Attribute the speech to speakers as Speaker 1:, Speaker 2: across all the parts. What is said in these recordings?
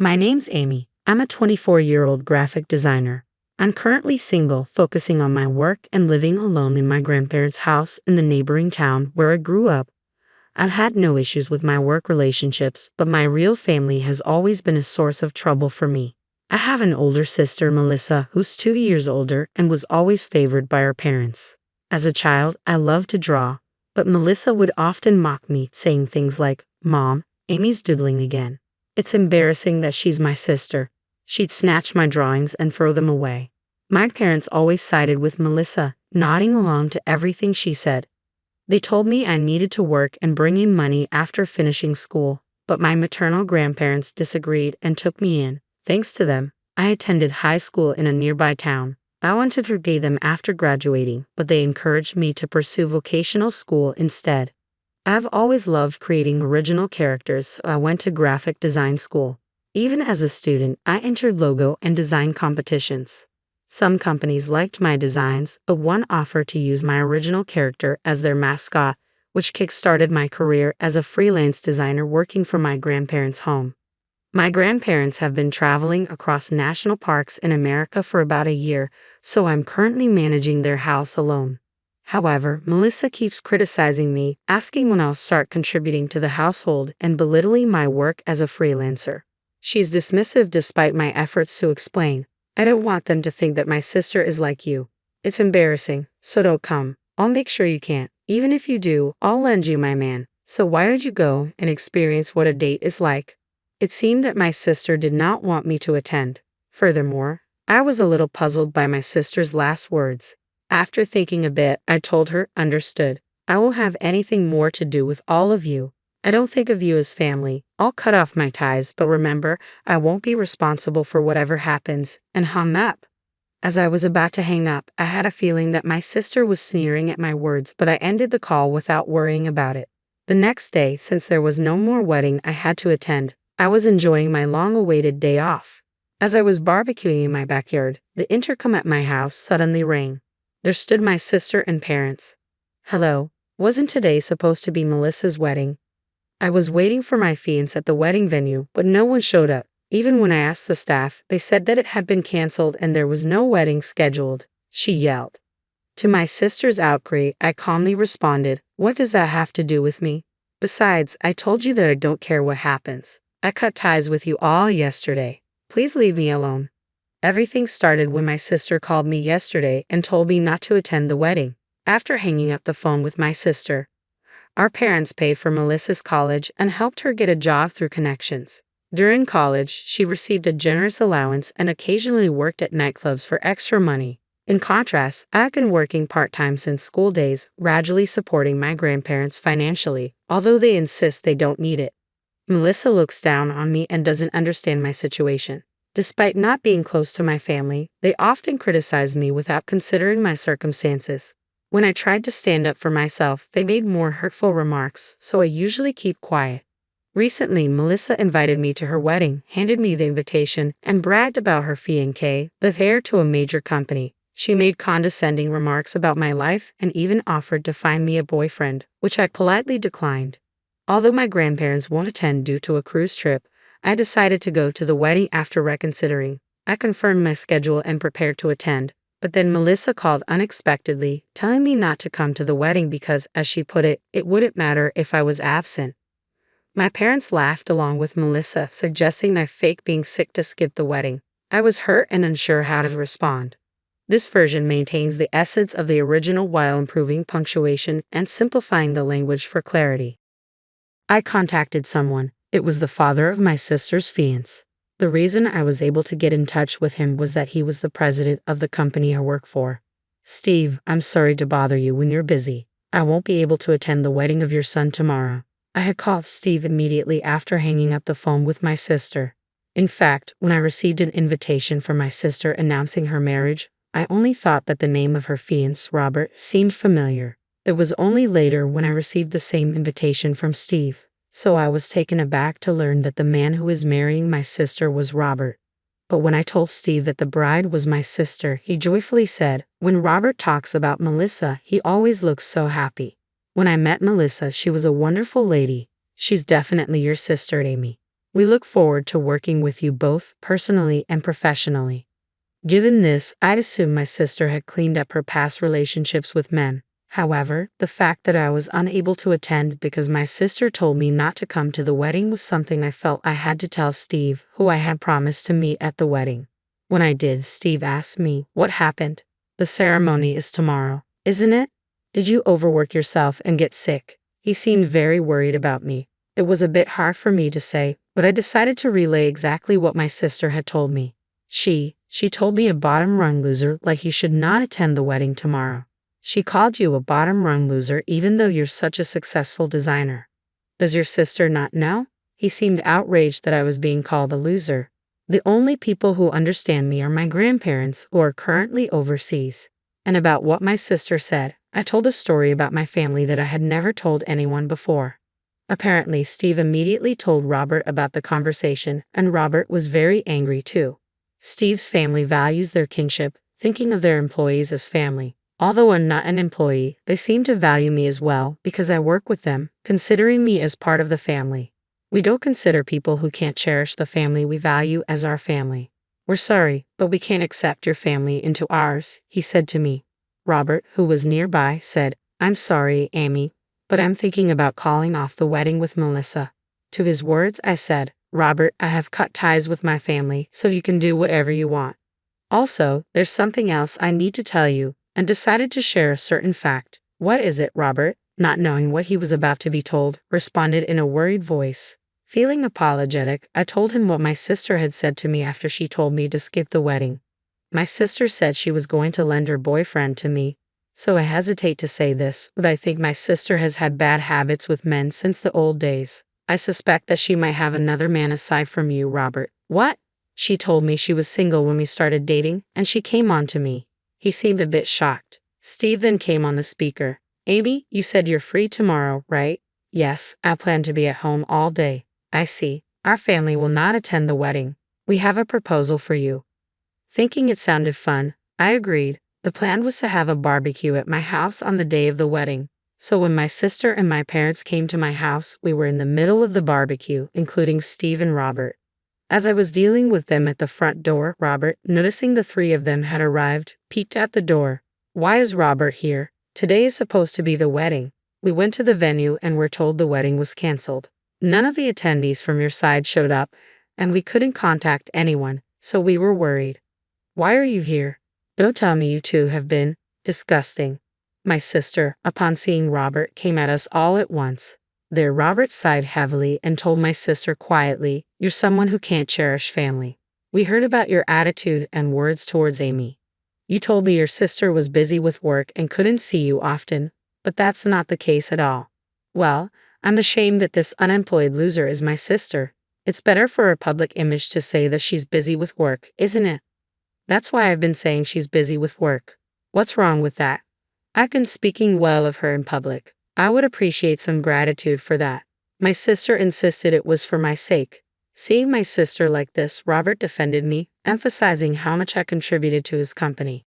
Speaker 1: My name's Amy. I'm a 24-year-old graphic designer. I'm currently single, focusing on my work and living alone in my grandparents' house in the neighboring town where I grew up. I've had no issues with my work relationships, but my real family has always been a source of trouble for me. I have an older sister, Melissa, who's 2 years older and was always favored by her parents. As a child, I loved to draw, but Melissa would often mock me, saying things like, "Mom, Amy's doodling again. It's embarrassing that she's my sister." She'd snatch my drawings and throw them away. My parents always sided with Melissa, nodding along to everything she said. They told me I needed to work and bring in money after finishing school, but my maternal grandparents disagreed and took me in. Thanks to them, I attended high school in a nearby town. I wanted to repay them after graduating, but they encouraged me to pursue vocational school instead. I've always loved creating original characters, so I went to graphic design school. Even as a student, I entered logo and design competitions. Some companies liked my designs, but one offered to use my original character as their mascot, which kick-started my career as a freelance designer working from my grandparents' home. My grandparents have been traveling across national parks in America for about a year, so I'm currently managing their house alone. However, Melissa keeps criticizing me, asking when I'll start contributing to the household and belittling my work as a freelancer. She's dismissive despite my efforts to explain. I don't want them to think that my sister is like you. It's embarrassing, so don't come. I'll make sure you can't. Even if you do, I'll lend you my man. So why don't you go and experience what a date is like? It seemed that my sister did not want me to attend. Furthermore, I was a little puzzled by my sister's last words. After thinking a bit, I told her, "Understood. I won't have anything more to do with all of you. I don't think of you as family. I'll cut off my ties, but remember, I won't be responsible for whatever happens," and hung up. As I was about to hang up, I had a feeling that my sister was sneering at my words, but I ended the call without worrying about it. The next day, since there was no more wedding I had to attend, I was enjoying my long-awaited day off. As I was barbecuing in my backyard, the intercom at my house suddenly rang. There stood my sister and parents. "Hello, wasn't today supposed to be Melissa's wedding?" I was waiting for my fiancé at the wedding venue, but no one showed up. Even when I asked the staff, they said that it had been canceled and there was no wedding scheduled, she yelled. To my sister's outcry, I calmly responded, "What does that have to do with me? Besides, I told you that I don't care what happens. I cut ties with you all yesterday. Please leave me alone." Everything started when my sister called me yesterday and told me not to attend the wedding. After hanging up the phone with my sister, our parents paid for Melissa's college and helped her get a job through connections. During college, she received a generous allowance and occasionally worked at nightclubs for extra money. In contrast, I've been working part-time since school days, gradually supporting my grandparents financially, although they insist they don't need it. Melissa looks down on me and doesn't understand my situation. Despite not being close to my family, they often criticize me without considering my circumstances. When I tried to stand up for myself, they made more hurtful remarks, so I usually keep quiet. Recently, Melissa invited me to her wedding, handed me the invitation, and bragged about her fiancé, the heir to a major company. She made condescending remarks about my life and even offered to find me a boyfriend, which I politely declined. Although my grandparents won't attend due to a cruise trip, I decided to go to the wedding after reconsidering. I confirmed my schedule and prepared to attend, but then Melissa called unexpectedly, telling me not to come to the wedding because, as she put it, it wouldn't matter if I was absent. My parents laughed along with Melissa, suggesting I fake being sick to skip the wedding. I was hurt and unsure how to respond. This version maintains the essence of the original while improving punctuation and simplifying the language for clarity. I contacted someone. It was the father of my sister's fiancé. The reason I was able to get in touch with him was that he was the president of the company I work for. "Steve, I'm sorry to bother you when you're busy. I won't be able to attend the wedding of your son tomorrow." I had called Steve immediately after hanging up the phone with my sister. In fact, when I received an invitation from my sister announcing her marriage, I only thought that the name of her fiancé, Robert, seemed familiar. It was only later when I received the same invitation from Steve. So I was taken aback to learn that the man who was marrying my sister was Robert. But when I told Steve that the bride was my sister, he joyfully said, "When Robert talks about Melissa, he always looks so happy." When I met Melissa, she was a wonderful lady. "She's definitely your sister, Amy." We look forward to working with you both personally and professionally. Given this, I'd assume my sister had cleaned up her past relationships with men. However, the fact that I was unable to attend because my sister told me not to come to the wedding was something I felt I had to tell Steve, who I had promised to meet at the wedding. When I did, Steve asked me, "What happened? The ceremony is tomorrow, isn't it? Did you overwork yourself and get sick?" He seemed very worried about me. It was a bit hard for me to say, but I decided to relay exactly what my sister had told me. She told me a bottom-rung loser like he should not attend the wedding tomorrow. She called you a bottom-rung loser even though you're such a successful designer. Does your sister not know? He seemed outraged that I was being called a loser. The only people who understand me are my grandparents, who are currently overseas. And about what my sister said, I told a story about my family that I had never told anyone before. Apparently, Steve immediately told Robert about the conversation, and Robert was very angry too. Steve's family values their kinship, thinking of their employees as family. Although I'm not an employee, they seem to value me as well because I work with them, considering me as part of the family. We don't consider people who can't cherish the family we value as our family. We're sorry, but we can't accept your family into ours, he said to me. Robert, who was nearby, said, "I'm sorry, Amy, but I'm thinking about calling off the wedding with Melissa." To his words, I said, "Robert, I have cut ties with my family, so you can do whatever you want. Also, there's something else I need to tell you," and decided to share a certain fact. "What is it?" Robert, not knowing what he was about to be told, responded in a worried voice. Feeling apologetic, I told him what my sister had said to me after she told me to skip the wedding. My sister said she was going to lend her boyfriend to me. So I hesitate to say this, but I think my sister has had bad habits with men since the old days. I suspect that she might have another man aside from you, Robert. What? She told me she was single when we started dating, and she came on to me. He seemed a bit shocked. Steve then came on the speaker. "Amy, you said you're free tomorrow, right?" "Yes, I plan to be at home all day." "I see. Our family will not attend the wedding. We have a proposal for you." Thinking it sounded fun, I agreed. The plan was to have a barbecue at my house on the day of the wedding. So when my sister and my parents came to my house, we were in the middle of the barbecue, including Steve and Robert. As I was dealing with them at the front door, Robert, noticing the three of them had arrived, peeked at the door. "Why is Robert here? Today is supposed to be the wedding." We went to the venue and were told the wedding was canceled. None of the attendees from your side showed up, and we couldn't contact anyone, so we were worried. "Why are you here? Don't tell me you two have been disgusting." My sister, upon seeing Robert, came at us all at once. There Robert sighed heavily and told my sister quietly, "You're someone who can't cherish family. We heard about your attitude and words towards Amy. You told me your sister was busy with work and couldn't see you often, but that's not the case at all." "Well, I'm ashamed that this unemployed loser is my sister. It's better for her public image to say that she's busy with work, isn't it? That's why I've been saying she's busy with work. What's wrong with that? I've been speaking well of her in public. I would appreciate some gratitude for that." My sister insisted it was for my sake. Seeing my sister like this, Robert defended me, emphasizing how much I contributed to his company.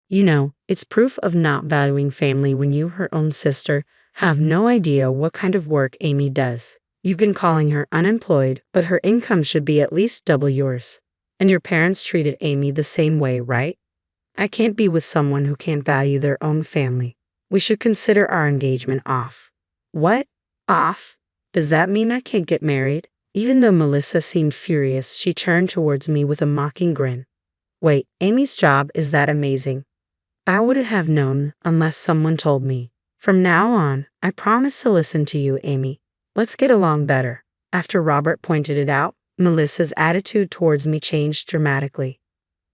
Speaker 1: "You know, it's proof of not valuing family when you, her own sister, have no idea what kind of work Amy does. You've been calling her unemployed, but her income should be at least double yours. And your parents treated Amy the same way, right? I can't be with someone who can't value their own family. We should consider our engagement off." "What? Off? Does that mean I can't get married?" Even though Melissa seemed furious, she turned towards me with a mocking grin. "Wait, Amy's job is that amazing? I wouldn't have known unless someone told me. From now on, I promise to listen to you, Amy. Let's get along better." After Robert pointed it out, Melissa's attitude towards me changed dramatically.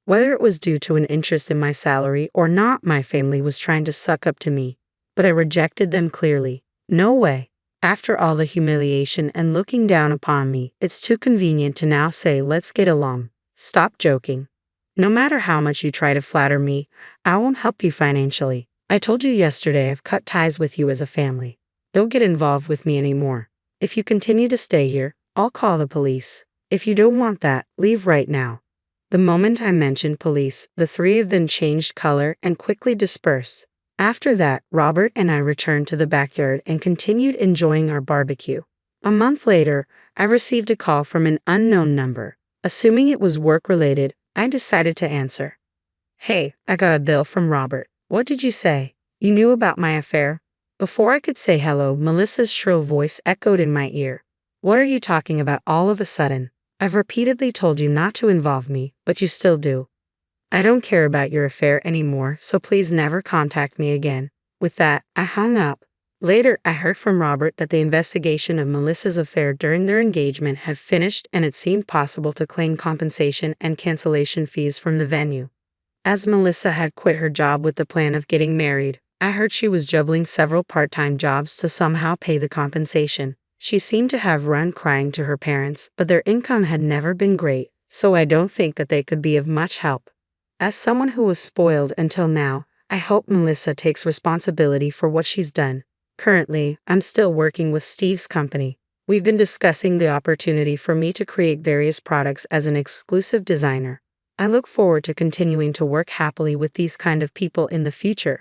Speaker 1: Whether it was due to an interest in my salary or not, my family was trying to suck up to me, but I rejected them clearly. No way. After all the humiliation and looking down upon me, it's too convenient to now say let's get along. Stop joking. No matter how much you try to flatter me, I won't help you financially. I told you yesterday I've cut ties with you as a family. Don't get involved with me anymore. If you continue to stay here, I'll call the police. If you don't want that, leave right now." The moment I mentioned police, the three of them changed color and quickly dispersed. After that, Robert and I returned to the backyard and continued enjoying our barbecue. A month later, I received a call from an unknown number. Assuming it was work-related, I decided to answer. "Hey, I got a bill from Robert. What did you say? You knew about my affair?" Before I could say hello, Melissa's shrill voice echoed in my ear. "What are you talking about all of a sudden? I've repeatedly told you not to involve me, but you still do. I don't care about your affair anymore, so please never contact me again." With that, I hung up. Later, I heard from Robert that the investigation of Melissa's affair during their engagement had finished and it seemed possible to claim compensation and cancellation fees from the venue. As Melissa had quit her job with the plan of getting married, I heard she was juggling several part-time jobs to somehow pay the compensation. She seemed to have run crying to her parents, but their income had never been great, so I don't think that they could be of much help. As someone who was spoiled until now, I hope Melissa takes responsibility for what she's done. Currently, I'm still working with Steve's company. We've been discussing the opportunity for me to create various products as an exclusive designer. I look forward to continuing to work happily with these kind of people in the future.